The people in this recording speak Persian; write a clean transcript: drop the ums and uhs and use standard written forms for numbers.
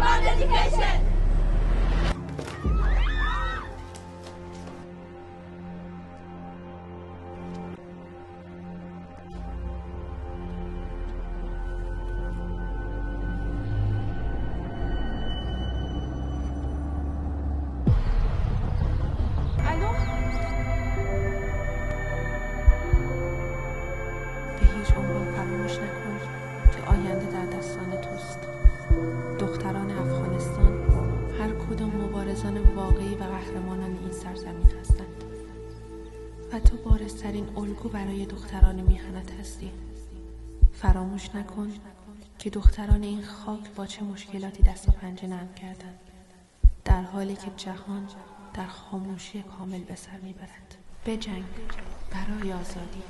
ایمان ددیکیشن. به هیچ عنوان فراموش نکن که آینده در دستان توست. دختران افغانستان هر کدام مبارزان واقعی و قهرمانان این سرزمین هستند و تو بارزترین الگو برای دختران میهنت هستی. فراموش نکن که دختران این خاک با چه مشکلاتی دست و پنجه نرم کردند، در حالی که جهان در خاموشی کامل به سر میبرد. بجنگ برای آزادی.